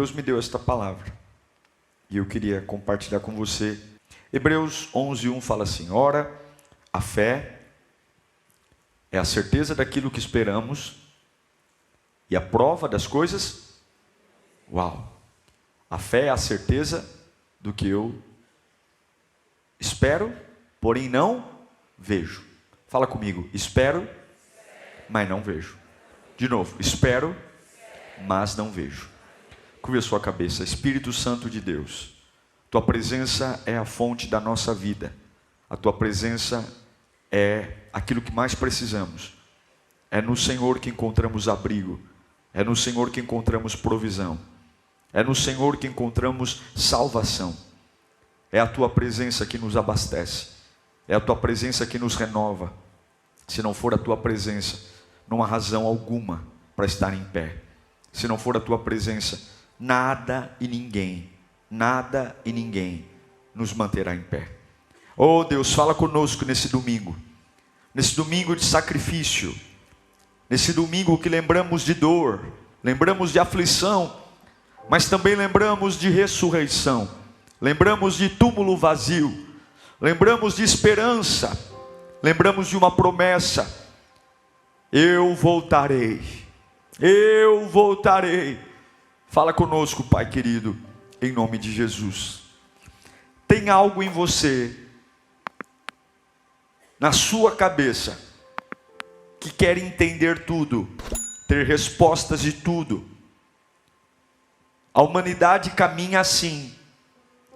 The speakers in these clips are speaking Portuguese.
Deus me deu esta palavra e eu queria compartilhar com você. Hebreus 11:1 fala assim: ora, a fé é a certeza daquilo que esperamos e a prova das coisas. Uau! A fé é a certeza do que eu espero, porém não vejo. Fala comigo: espero, mas não vejo. De novo: espero, mas não vejo. Curva a sua cabeça. Espírito Santo de Deus, tua presença é a fonte da nossa vida. A tua presença é aquilo que mais precisamos. É no Senhor que encontramos abrigo. É no Senhor que encontramos provisão. É no Senhor que encontramos salvação. É a tua presença que nos abastece. É a tua presença que nos renova. Se não for a tua presença, não há razão alguma para estar em pé. Se não for a tua presença, nada e ninguém nos manterá em pé. Oh Deus, fala conosco nesse domingo de sacrifício, nesse domingo que lembramos de dor, lembramos de aflição, mas também lembramos de ressurreição, lembramos de túmulo vazio, lembramos de esperança, lembramos de uma promessa: eu voltarei. Fala conosco, Pai querido, em nome de Jesus. Tem algo em você, na sua cabeça, que quer entender tudo, ter respostas de tudo. A humanidade caminha assim.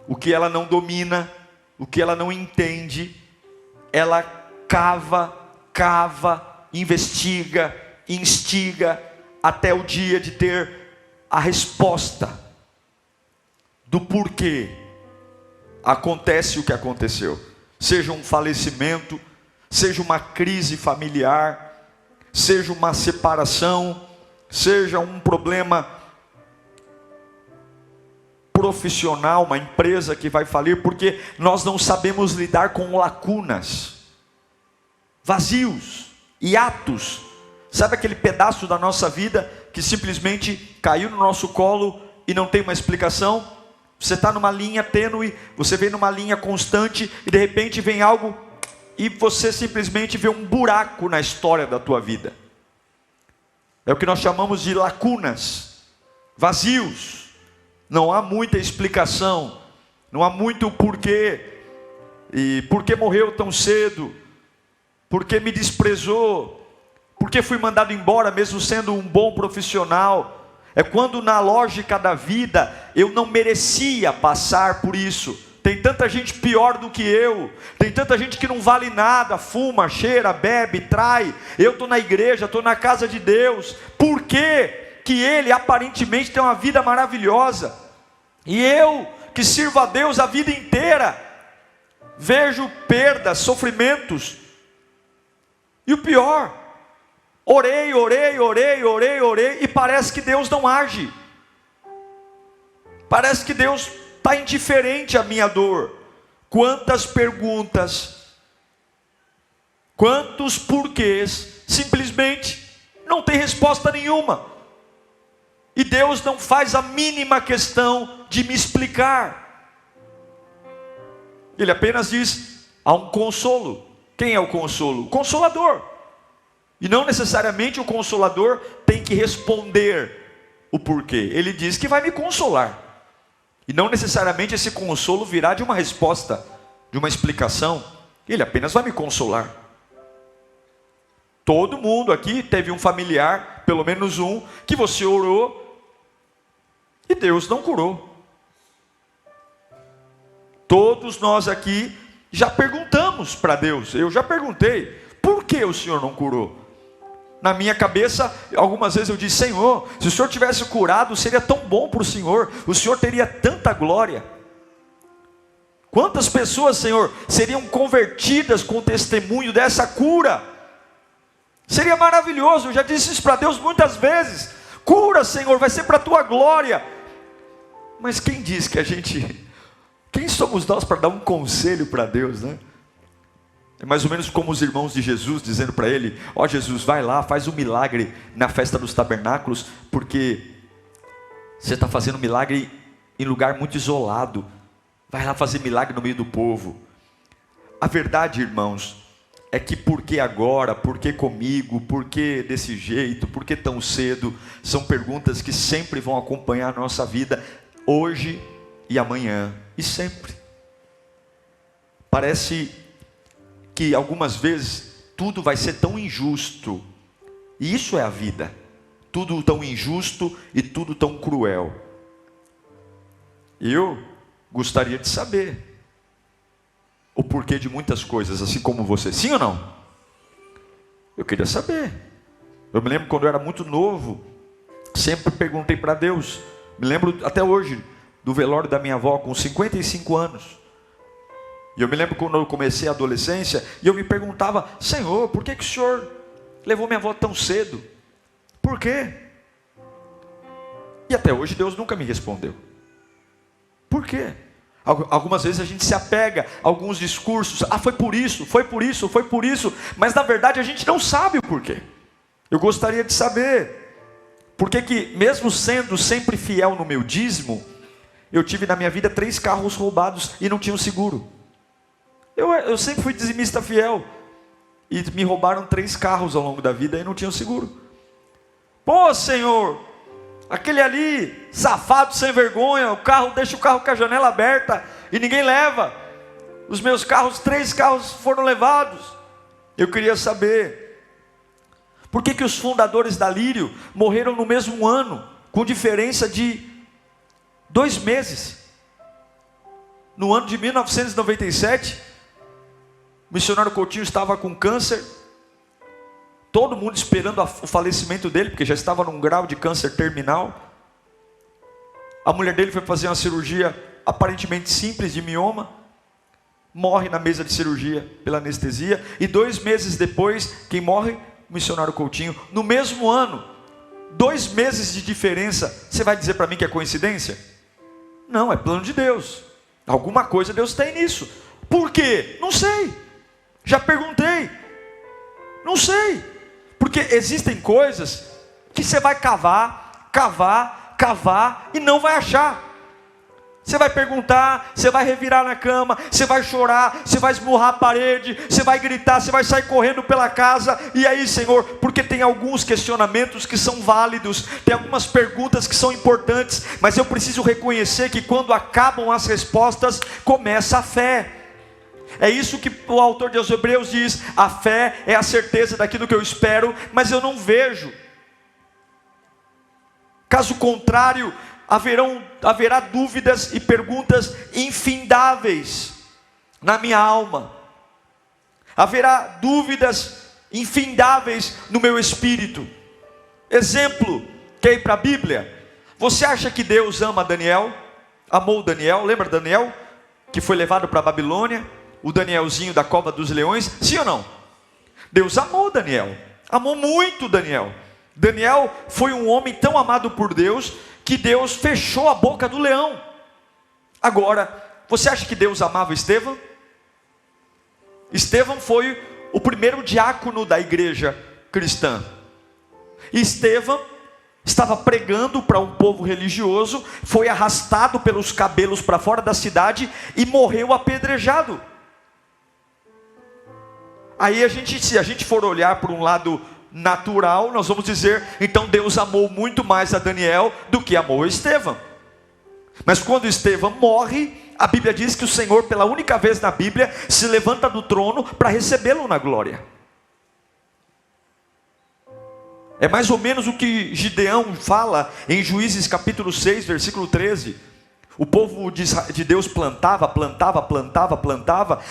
O que ela não domina, o que ela não entende, ela cava, investiga, instiga, até o dia de ter a resposta do porquê acontece o que aconteceu. Seja um falecimento, seja uma crise familiar, seja uma separação, seja um problema profissional, uma empresa que vai falir, porque nós não sabemos lidar com lacunas, vazios, hiatos. Sabe aquele pedaço da nossa vida que simplesmente caiu no nosso colo e não tem uma explicação? Você está numa linha tênue, você vem numa linha constante e de repente vem algo e você simplesmente vê um buraco na história da tua vida. É o que nós chamamos de lacunas, vazios. Não há muita explicação, não há muito porquê. E por que morreu tão cedo? Por que me desprezou? Por que fui mandado embora mesmo sendo um bom profissional? É quando na lógica da vida eu não merecia passar por isso. Tem tanta gente pior do que eu. Tem tanta gente que não vale nada, fuma, cheira, bebe, trai. Eu estou na igreja, estou na casa de Deus. Por que ele aparentemente tem uma vida maravilhosa? E eu, que sirvo a Deus a vida inteira, vejo perdas, sofrimentos. E o pior, orei, e parece que Deus não age. Parece que Deus está indiferente à minha dor. Quantas perguntas, quantos porquês, simplesmente não tem resposta nenhuma. E Deus não faz a mínima questão de me explicar. Ele apenas diz: há um consolo. Quem é o consolo? O Consolador. E não necessariamente o Consolador tem que responder o porquê. Ele diz que vai me consolar. E não necessariamente esse consolo virá de uma resposta, de uma explicação. Ele apenas vai me consolar. Todo mundo aqui teve um familiar, pelo menos um, que você orou e Deus não curou. Todos nós aqui já perguntamos para Deus. Eu já perguntei: por que o Senhor não curou? Na minha cabeça, algumas vezes eu disse: Senhor, se o Senhor tivesse curado, seria tão bom para o Senhor teria tanta glória. Quantas pessoas, Senhor, seriam convertidas com o testemunho dessa cura? Seria maravilhoso. Eu já disse isso para Deus muitas vezes: cura, Senhor, vai ser para a tua glória. Mas quem diz que quem somos nós para dar um conselho para Deus, né? É mais ou menos como os irmãos de Jesus dizendo para ele: ó Jesus, vai lá, faz um milagre na festa dos tabernáculos, porque Você está fazendo milagre em lugar muito isolado. Vai lá fazer milagre no meio do povo. A verdade, irmãos, é que por que agora, por que comigo, por que desse jeito, por que tão cedo, são perguntas que sempre vão acompanhar a nossa vida, hoje e amanhã, e sempre. Parece que algumas vezes tudo vai ser tão injusto, e isso é a vida, tudo tão injusto e tudo tão cruel. Eu gostaria de saber o porquê de muitas coisas, assim como você, sim ou não? Eu queria saber. Eu me lembro quando eu era muito novo, sempre perguntei para Deus, me lembro até hoje, do velório da minha avó, com 55 anos, e eu me lembro quando eu comecei a adolescência, e eu me perguntava, Senhor, por que o Senhor levou minha avó tão cedo? Por quê? E até hoje Deus nunca me respondeu. Por quê? Algumas vezes a gente se apega a alguns discursos, foi por isso, foi por isso, foi por isso, mas na verdade a gente não sabe o porquê. Eu gostaria de saber, por que mesmo sendo sempre fiel no meu dízimo, eu tive na minha vida 3 carros roubados e não tinha um seguro. Eu sempre fui dizimista fiel, e me roubaram 3 carros ao longo da vida e não tinha um seguro. Pô, Senhor, aquele ali, safado, sem vergonha, deixa o carro com a janela aberta e ninguém leva. Os meus carros, 3 carros foram levados. Eu queria saber, por que os fundadores da Lírio morreram no mesmo ano, com diferença de 2 meses? No ano de 1997, o missionário Coutinho estava com câncer, todo mundo esperando o falecimento dele, porque já estava num grau de câncer terminal. A mulher dele foi fazer uma cirurgia aparentemente simples de mioma, morre na mesa de cirurgia pela anestesia, e 2 meses depois, quem morre? O missionário Coutinho. No mesmo ano, 2 meses de diferença. Você vai dizer para mim que é coincidência? Não, é plano de Deus. Alguma coisa Deus tem nisso. Por quê? Não sei. Já perguntei. Não sei. Porque existem coisas que você vai cavar, cavar, cavar e não vai achar. Você vai perguntar, você vai revirar na cama, você vai chorar, você vai esmurrar a parede, você vai gritar, você vai sair correndo pela casa. E aí, Senhor, porque tem alguns questionamentos que são válidos, tem algumas perguntas que são importantes, mas eu preciso reconhecer que quando acabam as respostas, começa a fé. É isso que o autor de Hebreus diz: a fé é a certeza daquilo que eu espero, mas eu não vejo. Caso contrário, haverá dúvidas e perguntas infindáveis na minha alma. Haverá dúvidas infindáveis no meu espírito. Exemplo, quer ir para a Bíblia? Você acha que Deus ama Daniel? Amou Daniel? Lembra Daniel? Que foi levado para a Babilônia? O Danielzinho da cova dos leões, sim ou não? Deus amou Daniel, amou muito Daniel. Daniel foi um homem tão amado por Deus, que Deus fechou a boca do leão. Agora, você acha que Deus amava Estevão? Estevão foi o primeiro diácono da igreja cristã. E Estevão estava pregando para um povo religioso, foi arrastado pelos cabelos para fora da cidade e morreu apedrejado. Aí se a gente for olhar por um lado natural, nós vamos dizer, então Deus amou muito mais a Daniel do que amou a Estevão. Mas quando Estevão morre, a Bíblia diz que o Senhor, pela única vez na Bíblia, se levanta do trono para recebê-lo na glória. É mais ou menos o que Gideão fala em Juízes capítulo 6, versículo 13. O povo de Deus plantava,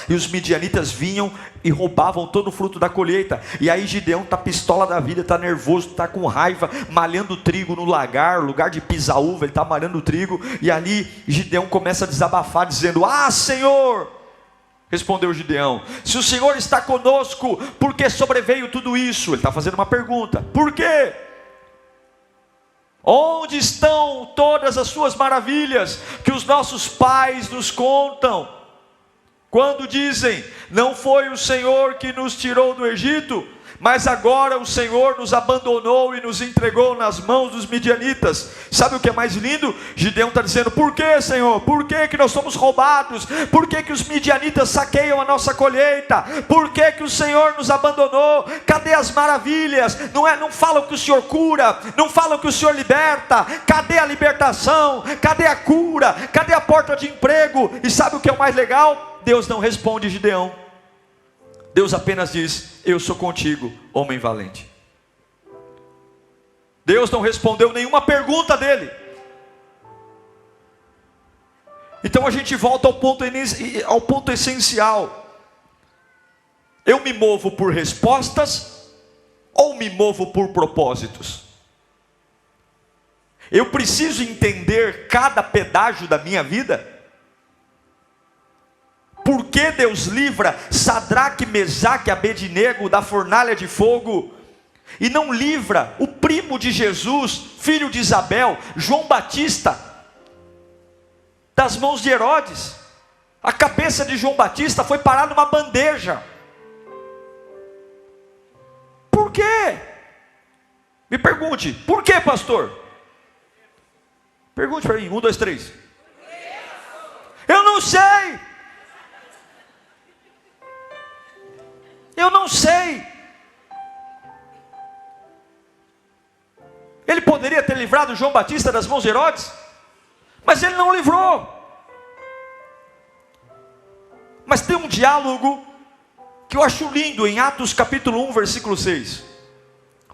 e os midianitas vinham e roubavam todo o fruto da colheita. E aí Gideão está pistola da vida, está nervoso, está com raiva, malhando trigo no lugar de pisar uva, ele está malhando trigo. E ali Gideão começa a desabafar, dizendo: ah, Senhor, respondeu Gideão, se o Senhor está conosco, por que sobreveio tudo isso? Ele está fazendo uma pergunta: por quê? Onde estão todas as suas maravilhas que os nossos pais nos contam? Quando dizem, não foi o Senhor que nos tirou do Egito? mas agora o Senhor nos abandonou e nos entregou nas mãos dos midianitas. Sabe o que é mais lindo? Gideão está dizendo: por que, Senhor? Por que nós somos roubados? Por que os midianitas saqueiam a nossa colheita? Por que o Senhor nos abandonou? Cadê as maravilhas? Não falam que o Senhor cura, não falam que o Senhor liberta. Cadê a libertação? Cadê a cura? Cadê a porta de emprego? E sabe o que é o mais legal? Deus não responde Gideão. Deus apenas diz: eu sou contigo, homem valente. Deus não respondeu nenhuma pergunta dele. Então a gente volta ao ponto essencial. Eu me movo por respostas ou me movo por propósitos? Eu preciso entender cada pedágio da minha vida. Por que Deus livra Sadraque, Mesaque e Abednego da fornalha de fogo, e não livra o primo de Jesus, filho de Isabel, João Batista, das mãos de Herodes? A cabeça de João Batista foi parar numa bandeja. Por quê? Me pergunte, por quê, pastor? Pergunte para mim, 1, 2, 3. Eu não sei. Eu não sei. Ele poderia ter livrado João Batista das mãos de Herodes, mas ele não livrou. Mas tem um diálogo que eu acho lindo em Atos capítulo 1, versículo 6.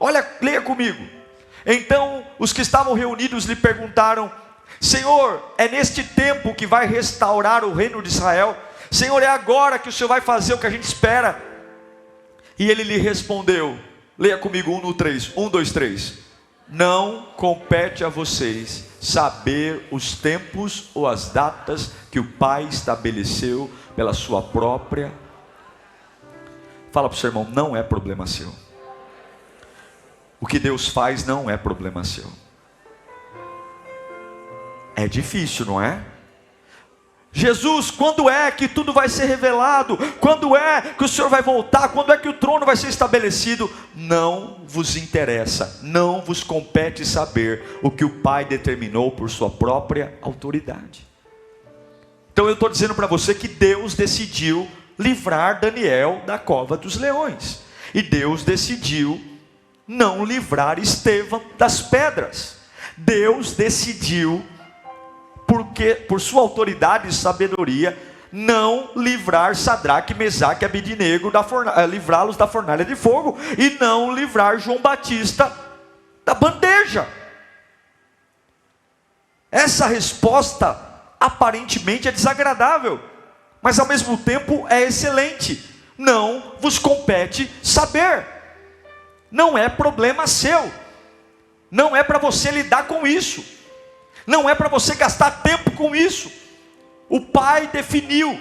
Olha, leia comigo. Então os que estavam reunidos lhe perguntaram: Senhor, é neste tempo que vai restaurar o reino de Israel? Senhor, é agora que o Senhor vai fazer o que a gente espera? E ele lhe respondeu, leia comigo 1 no 3, 1, 2, 3. Não compete a vocês saber os tempos ou as datas que o Pai estabeleceu pela sua própria. Fala para o seu irmão: não é problema seu. O que Deus faz não é problema seu. É difícil, não é? Jesus, quando é que tudo vai ser revelado? Quando é que o Senhor vai voltar? Quando é que o trono vai ser estabelecido? Não vos interessa, não vos compete saber o que o Pai determinou por sua própria autoridade. Então eu estou dizendo para você que Deus decidiu livrar Daniel da cova dos leões, e Deus decidiu não livrar Estevão das pedras. Deus decidiu, porque por sua autoridade e sabedoria, não livrar Sadraque, Mesaque e Abednego, livrá-los da fornalha de fogo, e não livrar João Batista da bandeja. Essa resposta aparentemente é desagradável, mas ao mesmo tempo é excelente. Não vos compete saber. Não é problema seu. Não é para você lidar com isso. Não é para você gastar tempo com isso. O Pai definiu.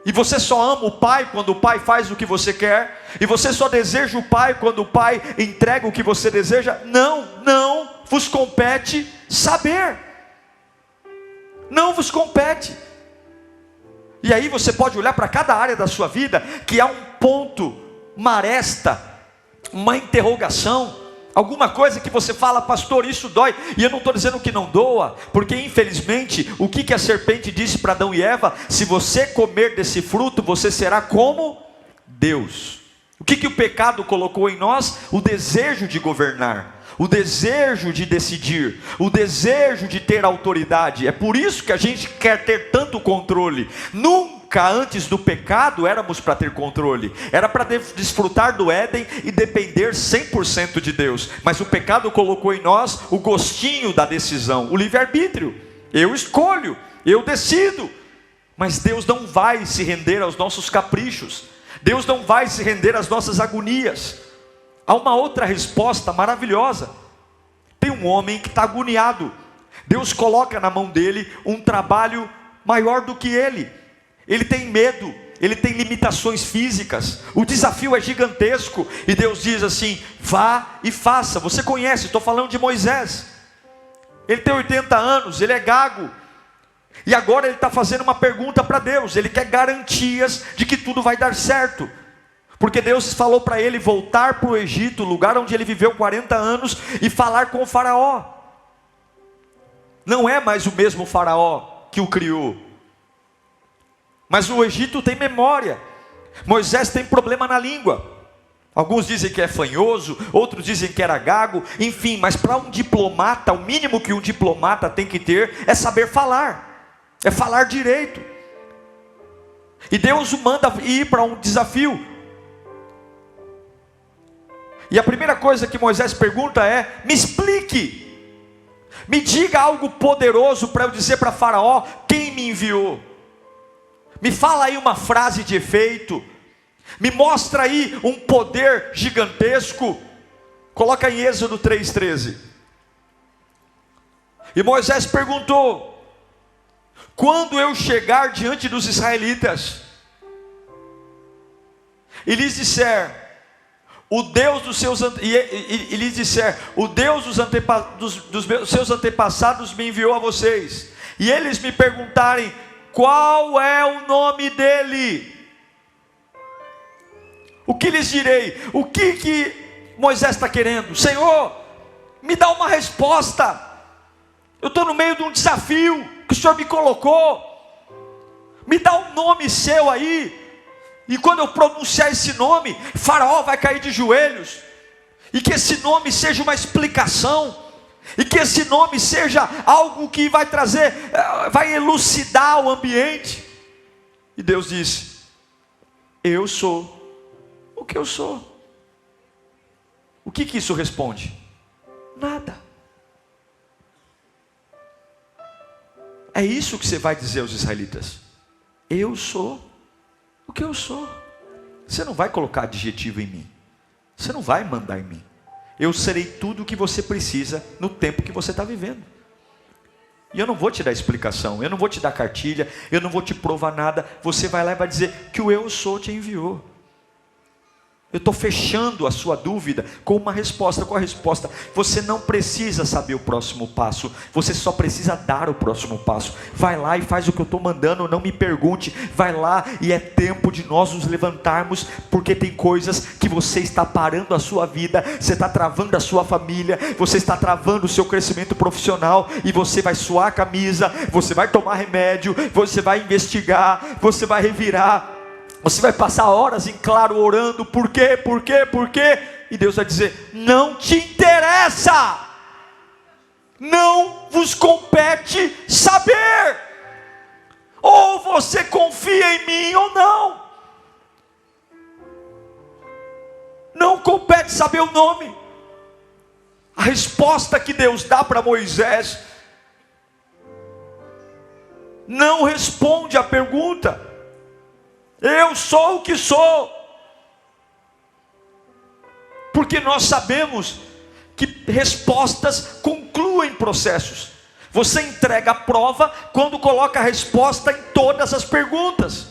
E você só ama o Pai quando o Pai faz o que você quer. E você só deseja o Pai quando o Pai entrega o que você deseja. Não vos compete saber. Não vos compete. E aí você pode olhar para cada área da sua vida que há um ponto, uma aresta, uma interrogação, alguma coisa que você fala: pastor, isso dói. E eu não estou dizendo que não doa, porque infelizmente o que a serpente disse para Adão e Eva? Se você comer desse fruto, você será como Deus. O que o pecado colocou em nós? O desejo de governar, o desejo de decidir, o desejo de ter autoridade. É por isso que a gente quer ter tanto controle. Nunca antes do pecado éramos para ter controle. Era para desfrutar do Éden e depender 100% de Deus. Mas o pecado colocou em nós o gostinho da decisão, o livre-arbítrio. Eu escolho, eu decido. Mas Deus não vai se render aos nossos caprichos. Deus não vai se render às nossas agonias. Há uma outra resposta maravilhosa. Tem um homem que está agoniado. Deus coloca na mão dele um trabalho maior do que ele. Ele tem medo, ele tem limitações físicas, o desafio é gigantesco. E Deus diz assim: vá e faça. Você conhece, estou falando de Moisés. Ele tem 80 anos, ele é gago. E agora ele está fazendo uma pergunta para Deus. Ele quer garantias de que tudo vai dar certo. Porque Deus falou para ele voltar para o Egito, lugar onde ele viveu 40 anos, e falar com o faraó. Não é mais o mesmo faraó que o criou, mas o Egito tem memória. Moisés tem problema na língua. Alguns dizem que é fanhoso, outros dizem que era gago, enfim, mas para um diplomata, o mínimo que um diplomata tem que ter é saber falar, é falar direito. E Deus o manda ir para um desafio. E a primeira coisa que Moisés pergunta é: me explique, me diga algo poderoso para eu dizer para Faraó quem me enviou. Me fala aí uma frase de efeito, me mostra aí um poder gigantesco. Coloca em Êxodo 3,13. E Moisés perguntou: quando eu chegar diante dos israelitas e lhes disser, o Deus dos seus e lhes disser, o Deus dos seus antepassados me enviou a vocês, e eles me perguntarem qual é o nome dele, o que lhes direi? O que Moisés está querendo? Senhor, me dá uma resposta. Eu estou no meio de um desafio que o Senhor me colocou. Me dá um nome seu aí. E quando eu pronunciar esse nome, Faraó vai cair de joelhos. E que esse nome seja uma explicação. E que esse nome seja algo que vai trazer, vai elucidar o ambiente. E Deus disse: eu sou o que eu sou. O que isso responde? Nada. É isso que você vai dizer aos israelitas: eu sou o que eu sou. Você não vai colocar adjetivo em mim, você não vai mandar em mim. Eu serei tudo o que você precisa no tempo que você está vivendo. E eu não vou te dar explicação, eu não vou te dar cartilha, eu não vou te provar nada. Você vai lá e vai dizer que o eu sou te enviou. Eu estou fechando a sua dúvida com uma resposta. Qual a resposta? Você não precisa saber o próximo passo, você só precisa dar o próximo passo. Vai lá e faz o que eu estou mandando, não me pergunte. Vai lá, e é tempo de nós nos levantarmos, porque tem coisas que você está parando a sua vida, você está travando a sua família, você está travando o seu crescimento profissional, e você vai suar a camisa, você vai tomar remédio, você vai investigar, você vai revirar, você vai passar horas em claro orando. Por quê? Por quê? Por quê? E Deus vai dizer: não te interessa. Não vos compete saber. Ou você confia em mim ou não. Não compete saber o nome. A resposta que Deus dá para Moisés não responde à pergunta. Eu sou o que sou. Porque nós sabemos que respostas concluem processos. Você entrega a prova quando coloca a resposta em todas as perguntas.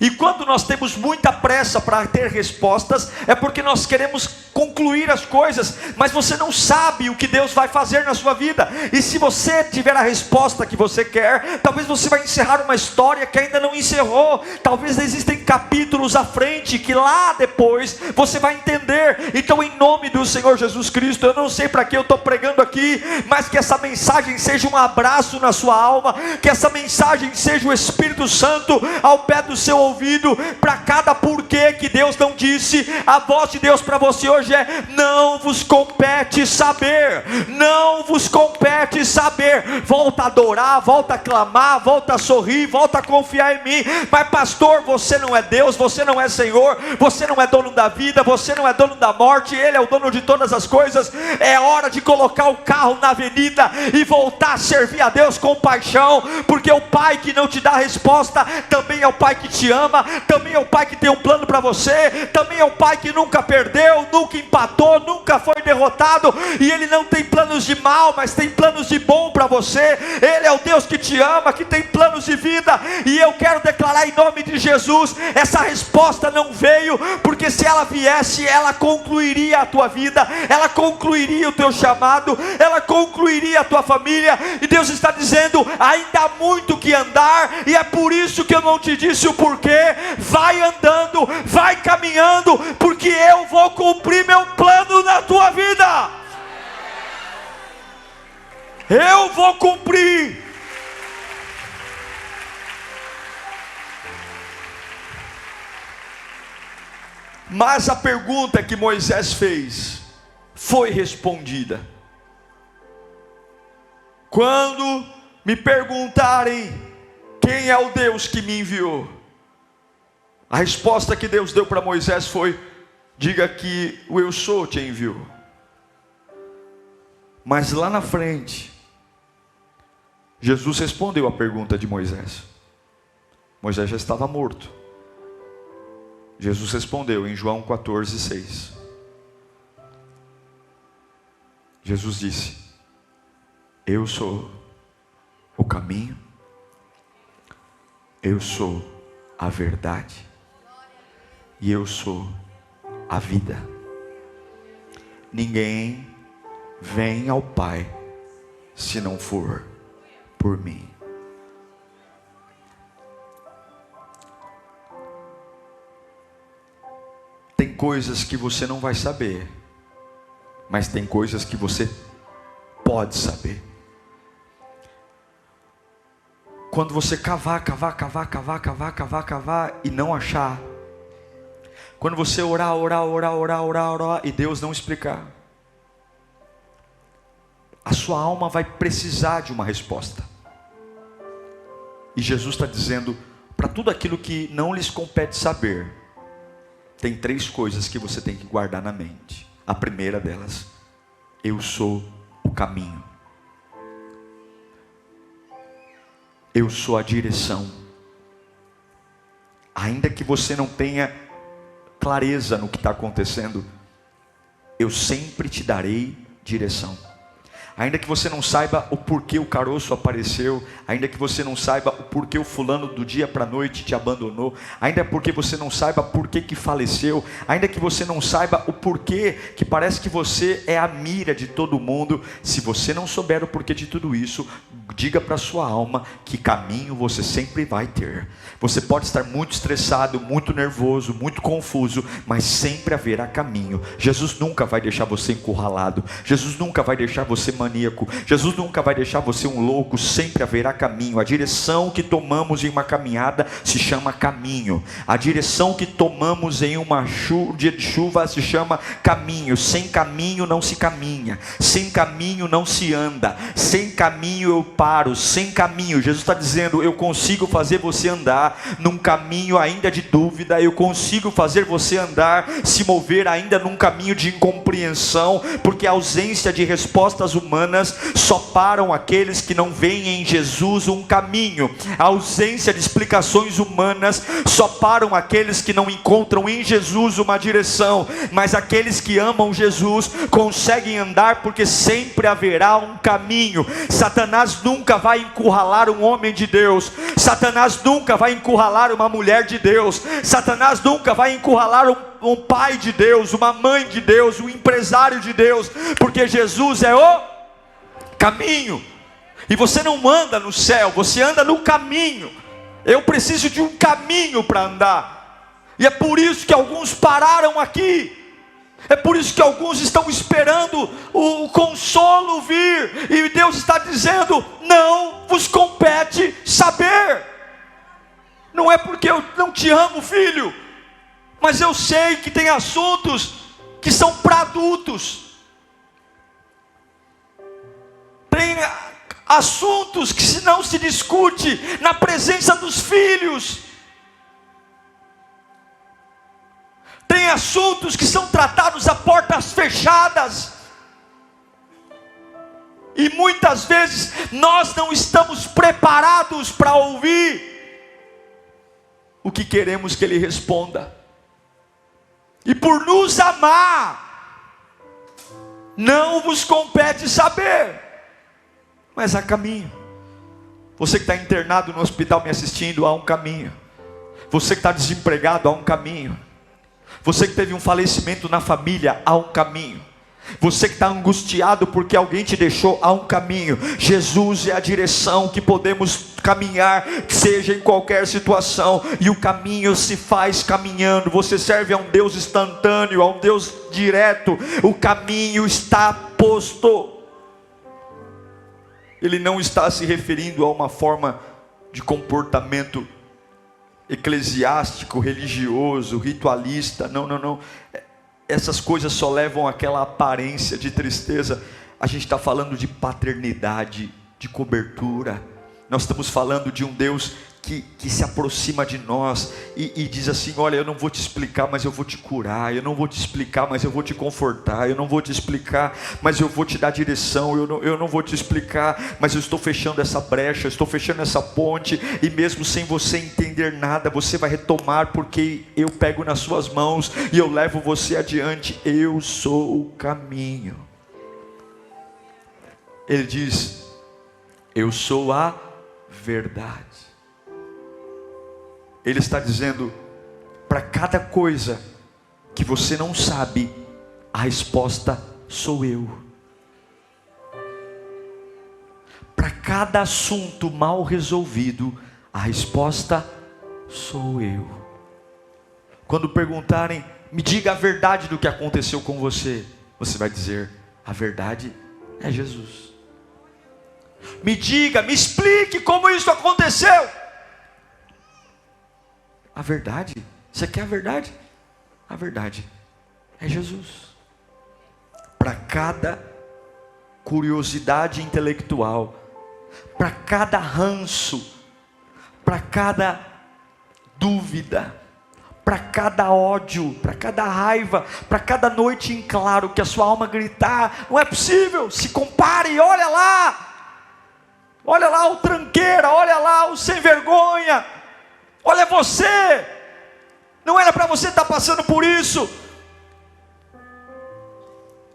E quando nós temos muita pressa para ter respostas, é porque nós queremos concluir as coisas, mas você não sabe o que Deus vai fazer na sua vida. E se você tiver a resposta que você quer, talvez você vai encerrar uma história que ainda não encerrou. Talvez existem capítulos à frente que lá depois você vai entender. Então, em nome do Senhor Jesus Cristo, eu não sei para que eu estou pregando aqui, mas que essa mensagem seja um abraço na sua alma, que essa mensagem seja o Espírito Santo ao pé do seu ouvido, para cada porquê que Deus não disse. A voz de Deus para você hoje é: não vos compete saber, não vos compete saber. Volta a adorar, volta a clamar, volta a sorrir, volta a confiar em mim. Mas pastor, você não é Deus, você não é Senhor, você não é dono da vida, você não é dono da morte, Ele é o dono de todas as coisas. É hora de colocar o carro na avenida e voltar a servir a Deus com paixão, porque o Pai que não te dá resposta também é o Pai que te ama, também é o Pai que tem um plano para você, também é o Pai que nunca perdeu, nunca empatou, nunca foi derrotado, e Ele não tem planos de mal, mas tem planos de bom para você. Ele é o Deus que te ama, que tem planos de vida. E eu quero declarar em nome de Jesus: essa resposta não veio, porque se ela viesse, ela concluiria a tua vida, ela concluiria o teu chamado, ela concluiria a tua família. E Deus está dizendo: ainda há muito que andar, e é por isso que eu não te disse o porquê. Vai andando, vai caminhando, porque eu vou cumprir meu plano na tua vida. Eu vou cumprir. Mas a pergunta que Moisés fez foi respondida. Quando me perguntarem quem é o Deus que me enviou, a resposta que Deus deu para Moisés foi: diga que o eu sou te enviou. Mas lá na frente, Jesus respondeu a pergunta de Moisés. Moisés já estava morto. Jesus respondeu em João 14:6. Jesus disse: eu sou o caminho, eu sou a verdade, e eu sou a vida. Ninguém vem ao Pai se não for por mim. Tem coisas que você não vai saber, mas tem coisas que você pode saber. Quando você cavar e não achar, quando você orar e Deus não explicar, a sua alma vai precisar de uma resposta. E Jesus está dizendo: para tudo aquilo que não lhes compete saber, tem 3 coisas que você tem que guardar na mente. A primeira delas: eu sou o caminho. Eu sou a direção. Ainda que você não tenha clareza no que está acontecendo, eu sempre te darei direção. Ainda que você não saiba o porquê o caroço apareceu, ainda que você não saiba o porquê o fulano do dia para a noite te abandonou, ainda porque você não saiba porquê que faleceu, ainda que você não saiba o porquê que parece que você é a mira de todo mundo, se você não souber o porquê de tudo isso, diga para a sua alma que caminho você sempre vai ter. Você pode estar muito estressado, muito nervoso, muito confuso, mas sempre haverá caminho. Jesus nunca vai deixar você encurralado, Jesus nunca vai deixar você maníaco, Jesus nunca vai deixar você um louco, sempre haverá caminho. A direção que tomamos em uma caminhada se chama caminho. A direção que tomamos em um dia de chuva se chama caminho. Sem caminho não se caminha, sem caminho não se anda, sem caminho eu paro, sem caminho. Jesus está dizendo: eu consigo fazer você andar num caminho ainda de dúvida, eu consigo fazer você andar, se mover ainda num caminho de incompreensão, porque a ausência de respostas humanas só param aqueles que não veem em Jesus um caminho. A ausência de explicações humanas só param aqueles que não encontram em Jesus uma direção. Mas aqueles que amam Jesus conseguem andar, porque sempre haverá um caminho. Satanás nunca vai encurralar um homem de Deus, Satanás nunca vai encurralar uma mulher de Deus, Satanás nunca vai encurralar um pai de Deus, uma mãe de Deus, um empresário de Deus, porque Jesus é o caminho. E você não anda no céu, você anda no caminho. Eu preciso de um caminho para andar. E é por isso que alguns pararam aqui. É por isso que alguns estão esperando o consolo vir. E Deus está dizendo: não vos compete saber. Não é porque eu não te amo, filho, mas eu sei que tem assuntos que são para adultos. Tem assuntos que se não se discute na presença dos filhos. Tem assuntos que são tratados a portas fechadas. E muitas vezes nós não estamos preparados para ouvir o que queremos que Ele responda. E por nos amar, não vos compete saber, mas há caminho. Você que está internado no hospital me assistindo, há um caminho. Você que está desempregado, há um caminho. Você que teve um falecimento na família, há um caminho. Você que está angustiado porque alguém te deixou, há um caminho. Jesus é a direção que podemos caminhar, seja em qualquer situação, e o caminho se faz caminhando. Você serve a um Deus instantâneo, a um Deus direto. O caminho está posto. Ele não está se referindo a uma forma de comportamento eclesiástico, religioso, ritualista. Não. Essas coisas só levam àquela aparência de tristeza. A gente está falando de paternidade, de cobertura. Nós estamos falando de um Deus que se aproxima de nós e diz assim: olha, eu não vou te explicar, mas eu vou te curar. Eu não vou te explicar, mas eu vou te confortar. Eu não vou te explicar, mas eu vou te dar direção. Eu não vou te explicar, mas eu estou fechando essa brecha, eu estou fechando essa ponte, e mesmo sem você entender nada, você vai retomar, porque eu pego nas suas mãos e eu levo você adiante. Eu sou o caminho. Ele diz: eu sou a verdade. Ele está dizendo: para cada coisa que você não sabe, a resposta sou eu. Para cada assunto mal resolvido, a resposta sou eu. Quando perguntarem: me diga a verdade do que aconteceu com você, você vai dizer: a verdade é Jesus. Me diga, me explique como isso aconteceu. A verdade, você quer a verdade? A verdade é Jesus. Para cada curiosidade intelectual, para cada ranço, para cada dúvida, para cada ódio, para cada raiva, para cada noite em claro que a sua alma gritar: não é possível, se compare, olha lá o tranqueira, olha lá o sem vergonha, olha você, não era para você estar passando por isso.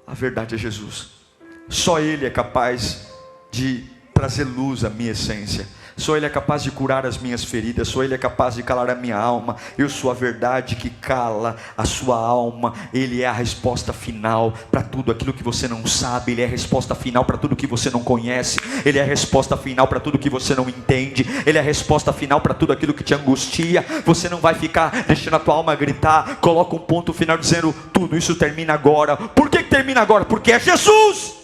A verdade é Jesus. Só Ele é capaz de trazer luz à minha essência. Só Ele é capaz de curar as minhas feridas. Só Ele é capaz de calar a minha alma. Eu sou a verdade que cala a sua alma. Ele é a resposta final para tudo aquilo que você não sabe. Ele é a resposta final para tudo que você não conhece. Ele é a resposta final para tudo que você não entende. Ele é a resposta final para tudo aquilo que te angustia. Você não vai ficar deixando a tua alma gritar. Coloca um ponto final dizendo: tudo isso termina agora. Por que termina agora? Porque é Jesus.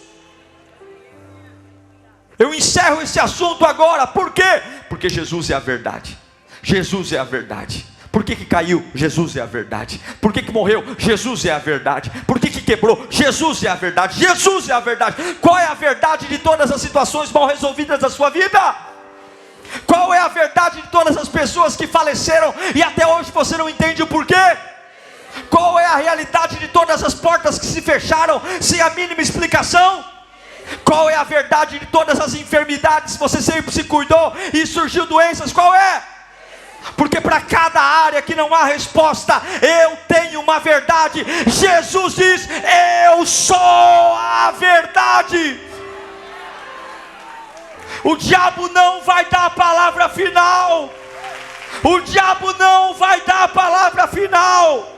Eu encerro esse assunto agora. Por quê? Porque Jesus é a verdade. Jesus é a verdade. Por que caiu? Jesus é a verdade. Por que morreu? Jesus é a verdade. Por que quebrou? Jesus é a verdade. Jesus é a verdade. Qual é a verdade de todas as situações mal resolvidas da sua vida? Qual é a verdade de todas as pessoas que faleceram e até hoje você não entende o porquê? Qual é a realidade de todas as portas que se fecharam sem a mínima explicação? Qual é a verdade de todas as enfermidades? Você sempre se cuidou e surgiu doenças. Qual é? Porque para cada área que não há resposta, eu tenho uma verdade. Jesus diz: eu sou a verdade. O diabo não vai dar a palavra final. O diabo não vai dar a palavra final.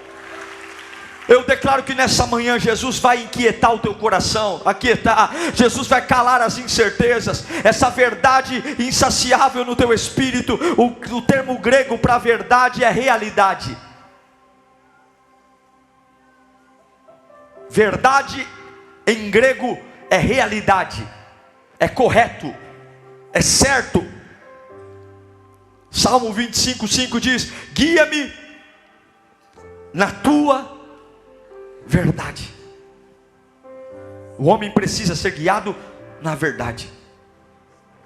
Eu declaro que nessa manhã Jesus vai inquietar o teu coração, aquietar. Jesus vai calar as incertezas, essa verdade insaciável no teu espírito. O termo grego para verdade é realidade. Verdade em grego é realidade, é correto, é certo. Salmo 25:5 diz: guia-me na tua verdade. O homem precisa ser guiado na verdade.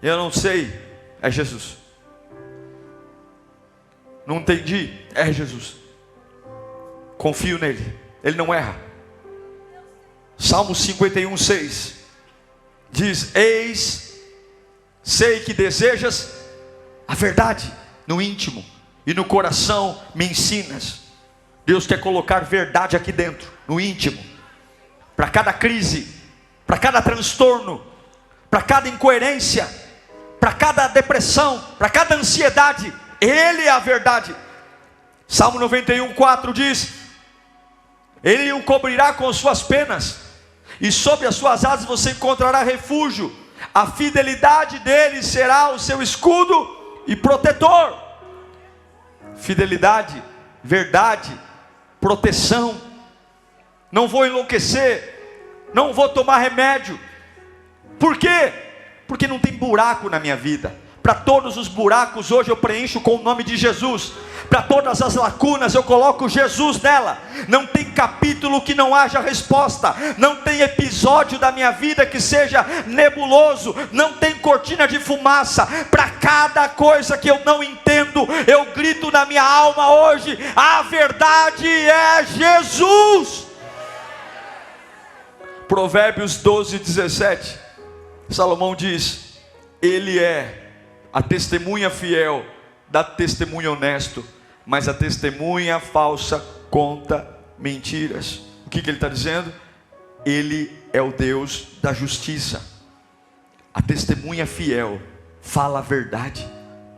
Eu não sei, é Jesus. Não entendi, é Jesus. Confio nele, ele não erra. Salmo 51:6 diz: eis, sei que desejas a verdade no íntimo, e no coração me ensinas. Deus quer colocar verdade aqui dentro, no íntimo, para cada crise, para cada transtorno, para cada incoerência, para cada depressão, para cada ansiedade. Ele é a verdade. Salmo 91:4 diz: ele o cobrirá com suas penas, e sobre as suas asas você encontrará refúgio. A fidelidade dele será o seu escudo e protetor. Fidelidade, verdade, proteção. Não vou enlouquecer, não vou tomar remédio. Por quê? Porque não tem buraco na minha vida. Para todos os buracos hoje eu preencho com o nome de Jesus. Para todas as lacunas eu coloco Jesus nela. Não tem capítulo que não haja resposta. Não tem episódio da minha vida que seja nebuloso. Não tem cortina de fumaça. Para cada coisa que eu não entendo, eu grito na minha alma hoje: a verdade é Jesus. Provérbios 12:17, Salomão diz: ele é a testemunha fiel dá testemunho honesto, mas a testemunha falsa conta mentiras. O que ele está dizendo? Ele é o Deus da justiça. A testemunha fiel fala a verdade.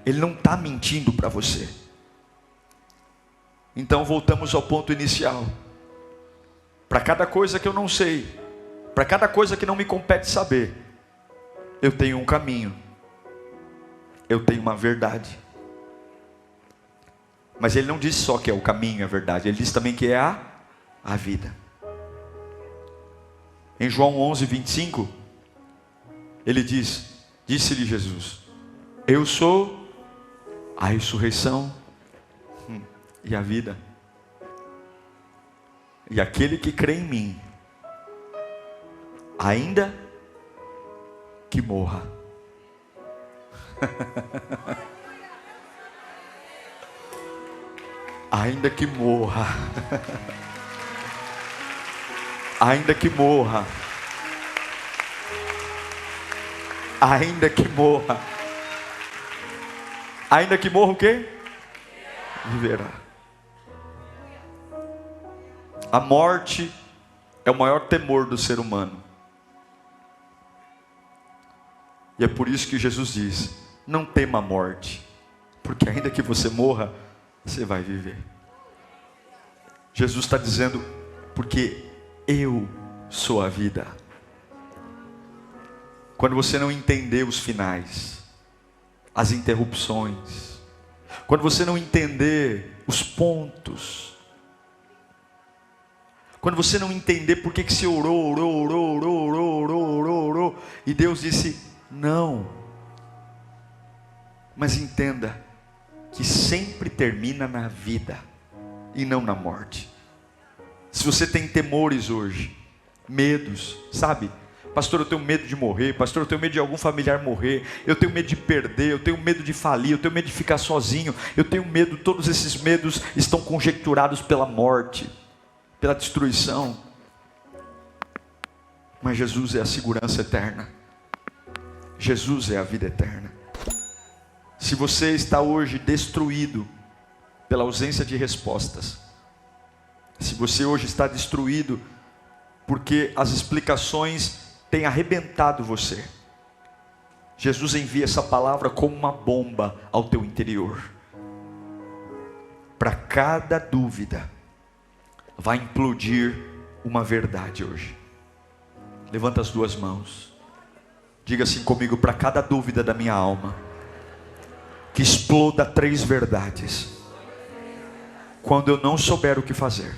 Ele não está mentindo para você. Então voltamos ao ponto inicial. Para cada coisa que eu não sei, para cada coisa que não me compete saber, eu tenho um caminho, eu tenho uma verdade. Mas ele não disse só que é o caminho e a verdade, ele disse também que é a vida. Em João 11:25, ele diz: disse-lhe Jesus: eu sou a ressurreição e a vida. E aquele que crê em mim, ainda que morra, ainda que morra, ainda que morra, ainda que morra, ainda que morra o quê? Viverá. A morte é o maior temor do ser humano. E é por isso que Jesus diz: não tema a morte, porque ainda que você morra, você vai viver. Jesus está dizendo: porque eu sou a vida. Quando você não entender os finais, as interrupções, quando você não entender os pontos, quando você não entender por que você orou, e Deus disse não, mas entenda que sempre termina na vida e não na morte. Se você tem temores hoje, medos, sabe? Pastor, eu tenho medo de morrer. Pastor, eu tenho medo de algum familiar morrer. Eu tenho medo de perder. Eu tenho medo de falir. Eu tenho medo de ficar sozinho. Eu tenho medo. Todos esses medos estão conjecturados pela morte, pela destruição. Mas Jesus é a segurança eterna. Jesus é a vida eterna. Se você está hoje destruído pela ausência de respostas, se você hoje está destruído porque as explicações têm arrebentado você, Jesus envia essa palavra como uma bomba ao teu interior. Para cada dúvida vai implodir uma verdade hoje. Levanta as duas mãos, diga assim comigo: para cada dúvida da minha alma, que exploda 3 verdades. Quando eu não souber o que fazer,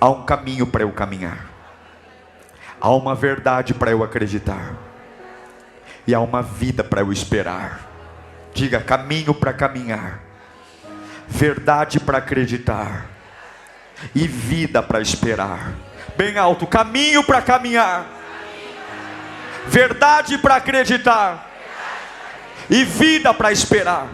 há um caminho para eu caminhar, há uma verdade para eu acreditar, e há uma vida para eu esperar. Diga: caminho para caminhar, verdade para acreditar e vida para esperar. Bem alto: caminho para caminhar, verdade para acreditar e vida para esperar.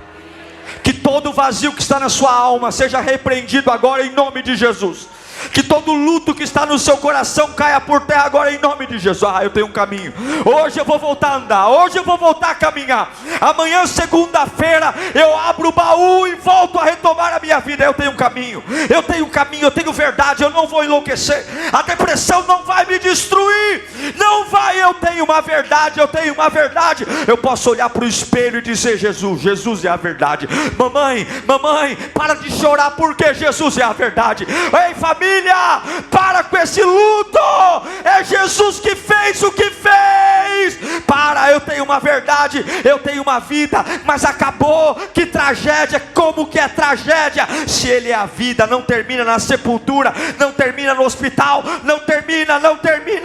Que todo vazio que está na sua alma seja repreendido agora em nome de Jesus. Que todo luto que está no seu coração caia por terra agora em nome de Jesus. Eu tenho um caminho. Hoje eu vou voltar a andar. Hoje eu vou voltar a caminhar. Amanhã, segunda-feira, eu abro o baú e volto a retomar a minha vida. Eu tenho um caminho. Eu tenho um caminho. Eu tenho verdade. Eu não vou enlouquecer. A depressão não vai me destruir. Não vai. Eu tenho uma verdade. Eu tenho uma verdade. Eu posso olhar para o espelho e dizer: Jesus, Jesus é a verdade. Mamãe, para de chorar, porque Jesus é a verdade. Ei, família, família, para com esse luto. É Jesus que fez o que fez. Para, eu tenho uma verdade, eu tenho uma vida, mas acabou. Que tragédia, como que é tragédia? Se Ele é a vida, não termina na sepultura, não termina no hospital, não termina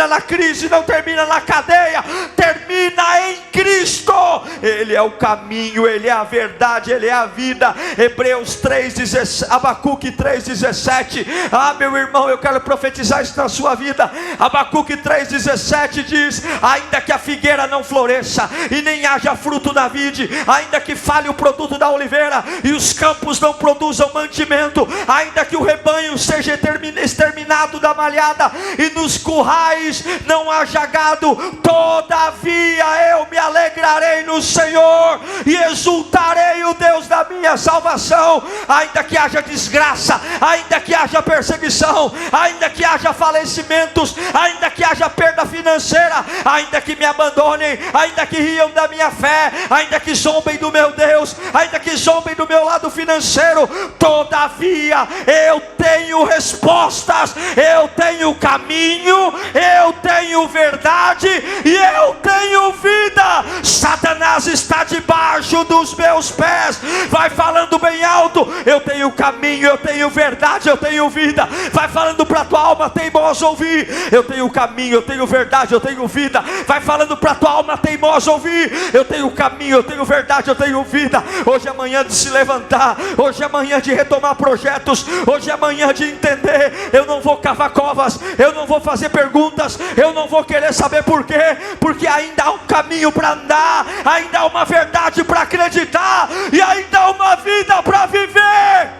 na crise, não termina na cadeia, termina em Cristo. Ele é o caminho, Ele é a verdade, Ele é a vida. Hebreus 3:17, Abacuque 3:17. Ah, meu irmão, eu quero profetizar isso na sua vida. Abacuque 3:17 diz: ainda que a figueira não floresça e nem haja fruto da vide, ainda que fale o produto da oliveira e os campos não produzam mantimento, ainda que o rebanho seja exterminado da malhada e nos currais não haja gado, todavia eu me alegrarei no Senhor e exultarei o Deus da minha salvação. Ainda que haja desgraça, ainda que haja perseguição, ainda que haja falecimentos, ainda que haja perda financeira, ainda que me abandonem, ainda que riam da minha fé, ainda que zombem do meu Deus, ainda que zombem do meu lado financeiro, todavia eu tenho respostas, eu tenho caminho, eu tenho verdade e eu tenho vida. Satanás está debaixo dos meus pés. Vai falando bem alto: eu tenho caminho, eu tenho verdade, eu tenho vida. Vai falando para a tua alma teimosa ouvir: eu tenho caminho, eu tenho verdade, eu tenho vida. Vai falando para a tua alma teimosa ouvir: eu tenho caminho, eu tenho verdade, eu tenho vida. Hoje é manhã de se levantar, hoje é manhã de retomar projetos, hoje é manhã de entender: eu não vou cavar covas, eu não vou fazer perguntas, eu não vou querer saber por quê, porque ainda há um caminho para andar, ainda há uma verdade para acreditar e ainda há uma vida para viver.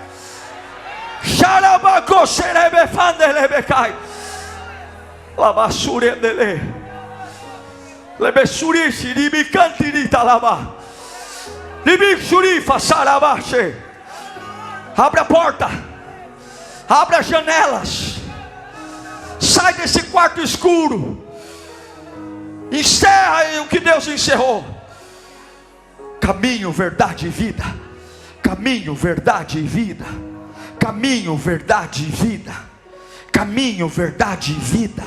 Xarabacoxerebefandelebekai labassurendele lebessuri xiribicantiritalaba libixurifa sarabaxe. Abre a porta, abre as janelas, sai desse quarto escuro, encerra o que Deus encerrou. Caminho, verdade e vida. Caminho, verdade e vida. Caminho, verdade e vida. Caminho, verdade e vida.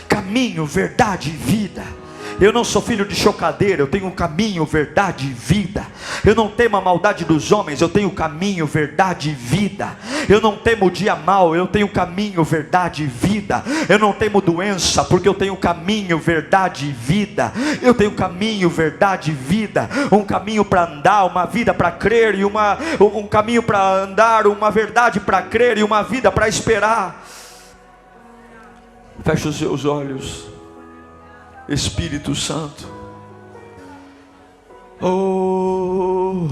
Caminho, verdade e vida. Eu não sou filho de chocadeira, eu tenho um caminho, verdade e vida. Eu não temo a maldade dos homens, eu tenho caminho, verdade e vida. Eu não temo o dia mau, eu tenho caminho, verdade e vida. Eu não temo doença, porque eu tenho caminho, verdade e vida. Eu tenho caminho, verdade e vida. Um caminho para andar, uma vida para crer, e um caminho para andar, uma verdade para crer e uma vida para esperar. Feche os seus olhos. Espírito Santo, oh,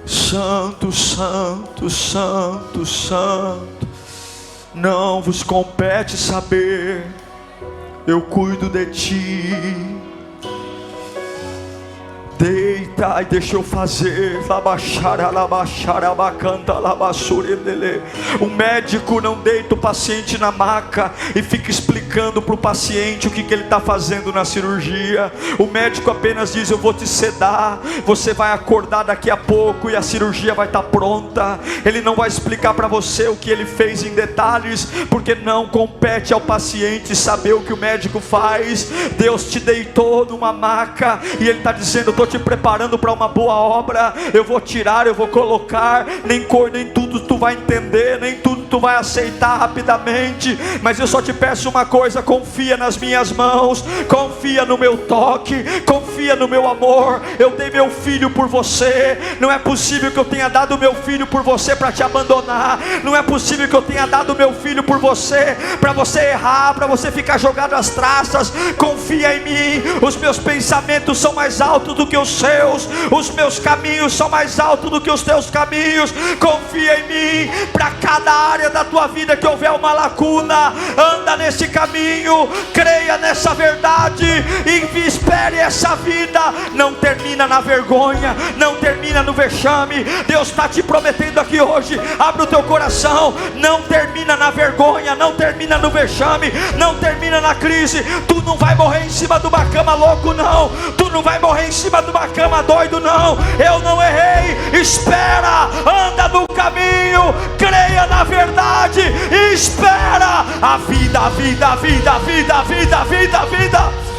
Santo, Santo, Santo, Santo, não vos compete saber, eu cuido de ti. Deita e deixa eu fazer. O médico não deita o paciente na maca e fica explicando para o paciente o que ele está fazendo na cirurgia. O médico apenas diz: eu vou te sedar, você vai acordar daqui a pouco e a cirurgia vai estar pronta. Ele não vai explicar para você o que ele fez em detalhes, porque não compete ao paciente saber o que o médico faz. Deus te deitou numa maca e Ele está dizendo: eu estou te preparando para uma boa obra. Eu vou tirar, eu vou colocar. Nem tudo tu vai entender, nem tudo tu vai aceitar rapidamente, mas eu só te peço uma coisa: confia nas minhas mãos, confia no meu toque, confia no meu amor. Eu dei meu filho por você. Não é possível que eu tenha dado meu filho por você para te abandonar. Não é possível que eu tenha dado meu filho por você para você errar, para você ficar jogado às traças. Confia em mim. Os meus pensamentos são mais altos do que os seus, os meus caminhos são mais altos do que os teus caminhos. Confia em mim. Para cada área da tua vida que houver uma lacuna, anda nesse caminho, creia nessa verdade e espere essa vida. Não termina na vergonha, não termina no vexame. Deus está te prometendo aqui hoje: abre o teu coração. Não termina na vergonha, não termina no vexame, não termina na crise. Tu não vai morrer em cima de uma cama louco, não. Tu não vai morrer em cima numa cama doido, não. Eu não errei. Espera, anda no caminho, creia na verdade, espera. A vida, a vida, a vida, a vida, a vida, a vida, a vida.